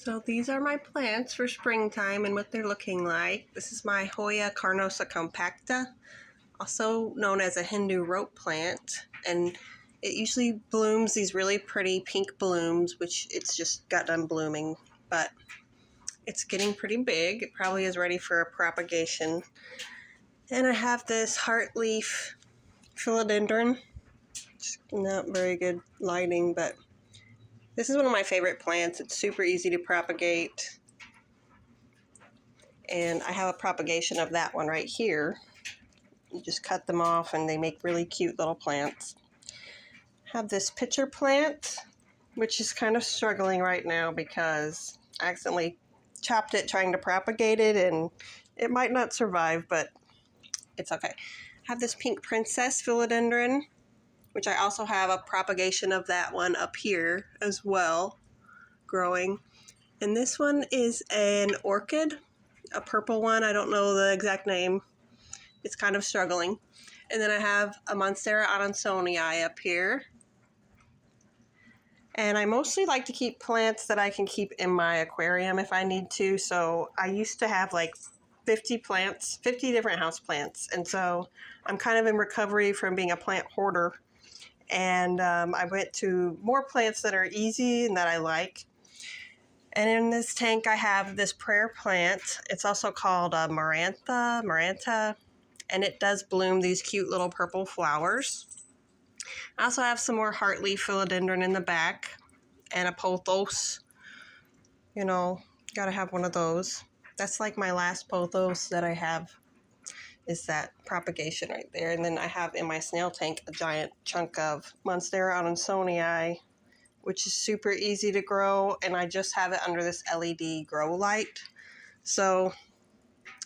So these are my plants for springtime and what they're looking like. This is my Hoya carnosa compacta, also known as a Hindu rope plant, and it usually blooms these really pretty pink blooms, which it's just got done blooming, but it's getting pretty big. It probably is ready for a propagation. And I have this heartleaf philodendron. It's not very good lighting, but this is one of my favorite plants. It's super easy to propagate. And I have a propagation of that one right here. You just cut them off and they make really cute little plants. I have this pitcher plant, which is kind of struggling right now because I accidentally chopped it trying to propagate it and it might not survive, but it's okay. I have this pink princess philodendron, which I also have a propagation of that one up here as well, growing. And this one is an orchid, a purple one. I don't know the exact name. It's kind of struggling. And then I have a Monstera adansonii up here. And I mostly like to keep plants that I can keep in my aquarium if I need to. So I used to have like 50 plants, 50 different house plants. And so I'm kind of in recovery from being a plant hoarder. And I went to more plants that are easy and that I like. And in this tank, I have this prayer plant. It's also called Maranta, and it does bloom these cute little purple flowers. I also have some more heartleaf philodendron in the back, and a pothos. You know, gotta have one of those. That's like my last pothos that I have, is that propagation right there. And then I have in my snail tank a giant chunk of Monstera adansonii, which is super easy to grow, and I just have it under this LED grow light. So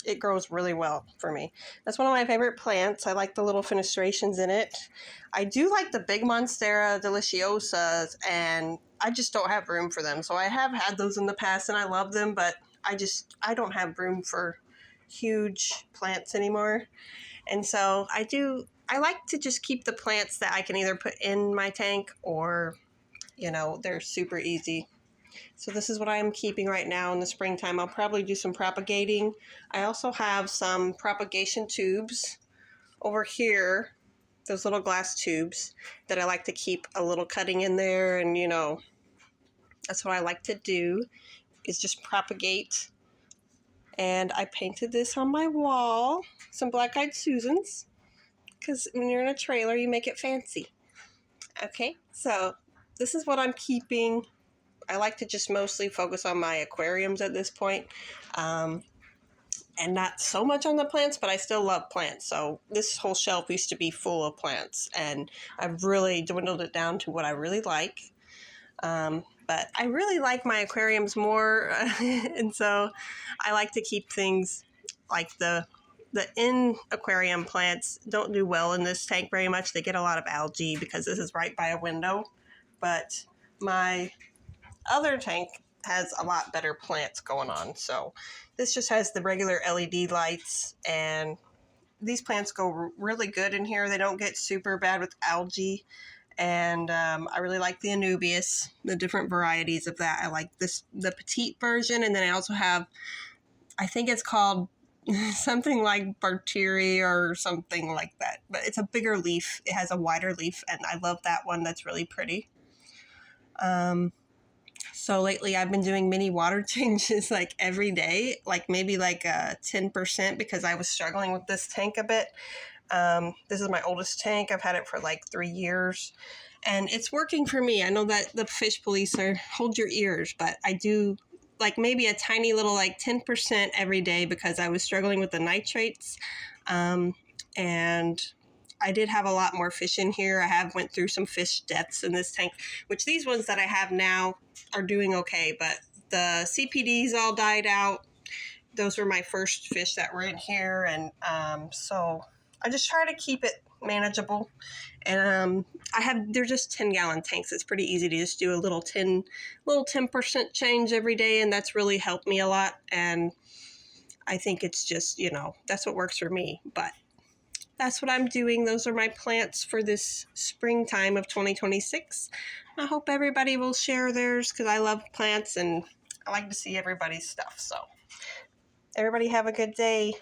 it grows really well for me. That's one of my favorite plants. I like the little fenestrations in it. I do like the big Monstera deliciosas, and I just don't have room for them. So I have had those in the past, and I love them, but I don't have room for huge plants anymore. And so I like to just keep the plants that I can either put in my tank or, you know, they're super easy. So this is what I'm keeping right now in the springtime. I'll probably do some propagating. I also have some propagation tubes over here, those little glass tubes that I like to keep a little cutting in there. And, you know, that's what I like to do, is just propagate. And I painted this on my wall, some black-eyed Susans, because when you're in a trailer, you make it fancy. Okay, so this is what I'm keeping. I like to just mostly focus on my aquariums at this point, and not so much on the plants, but I still love plants. So this whole shelf used to be full of plants, and I've really dwindled it down to what I really like. But I really like my aquariums more, and so I like to keep things like the in aquarium plants don't do well in this tank very much. They get a lot of algae because this is right by a window, but my other tank has a lot better plants going on. So this just has the regular LED lights, and these plants go really good in here. They don't get super bad with algae. And I really like the Anubias, the different varieties of that. I like the petite version, and then I also have, I think it's called something like Barteri or something like that. But it's a bigger leaf. It has a wider leaf, and I love that one. That's really pretty. So lately I've been doing mini water changes like every day, like maybe like 10%, because I was struggling with this tank a bit. This is my oldest tank. I've had it for like 3 years, and it's working for me. I know that the fish police are hold your ears, but I do like maybe a tiny little like 10% every day because I was struggling with the nitrates. And I did have a lot more fish in here. I have went through some fish deaths in this tank, which these ones that I have now are doing okay, but the CPDs all died out. Those were my first fish that were in here, and so I just try to keep it manageable. And they're just 10-gallon tanks. It's pretty easy to just do a little 10% change every day, and that's really helped me a lot. And I think it's just, you know, that's what works for me. But that's what I'm doing. Those are my plants for this springtime of 2026. I hope everybody will share theirs because I love plants, and I like to see everybody's stuff. So everybody have a good day.